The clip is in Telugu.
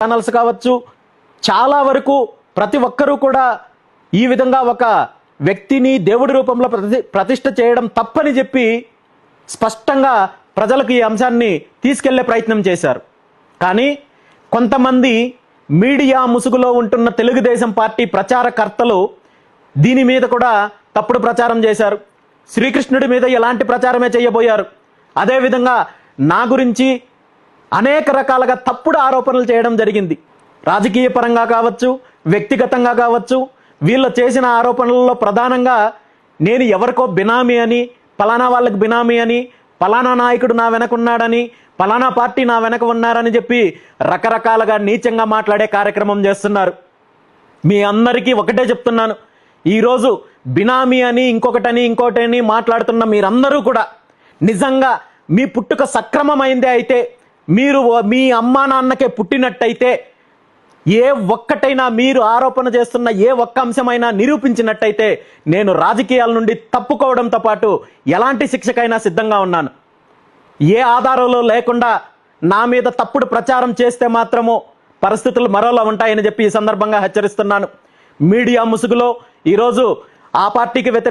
ఛానల్స్ కావచ్చు, చాలా వరకు ప్రతి ఒక్కరూ కూడా ఈ విధంగా ఒక వ్యక్తిని దేవుడి రూపంలో ప్రతిష్ఠ చేయడం తప్పని చెప్పి స్పష్టంగా ప్రజలకు ఈ అంశాన్ని తీసుకెళ్లే ప్రయత్నం చేశారు. కానీ కొంతమంది మీడియా ముసుగులో ఉంటున్న తెలుగుదేశం పార్టీ ప్రచారకర్తలు దీని మీద కూడా తప్పుడు ప్రచారం చేశారు. శ్రీకృష్ణుడి మీద ఎలాంటి ప్రచారమే చేయబోయారు. అదేవిధంగా నా గురించి అనేక రకాలుగా తప్పుడు ఆరోపణలు చేయడం జరిగింది. రాజకీయ పరంగా కావచ్చు, వ్యక్తిగతంగా కావచ్చు. వీళ్ళు చేసిన ఆరోపణలలో ప్రధానంగా నేను ఎవరికో బినామీ అని, పలానా వాళ్ళకి బినామీ అని, పలానా నాయకుడు నా వెనక ఉన్నాడని, పలానా పార్టీ నా వెనక ఉన్నారని చెప్పి రకరకాలుగా నీచంగా మాట్లాడే కార్యక్రమం చేస్తున్నారు. మీ అందరికీ ఒకటే చెప్తున్నాను, ఈరోజు బినామీ అని ఇంకొకటని ఇంకోటని మాట్లాడుతున్న మీరందరూ కూడా నిజంగా మీ పుట్టుక సక్రమమైందే అయితే, మీరు మీ అమ్మా నాన్నకే పుట్టినట్టయితే, ఏ ఒక్కటైనా మీరు ఆరోపణ చేస్తున్న ఏ ఒక్క అంశమైనా నిరూపించినట్టయితే నేను రాజకీయాల నుండి తప్పుకోవడంతో పాటు ఎలాంటి శిక్షకైనా సిద్ధంగా ఉన్నాను. ఏ ఆధారాలు లేకుండా నా మీద తప్పుడు ప్రచారం చేస్తే మాత్రము పరిస్థితులు మరోలా ఉంటాయని చెప్పి ఈ సందర్భంగా హెచ్చరిస్తున్నాను. మీడియా ముసుగులో ఈరోజు ఆ పార్టీకి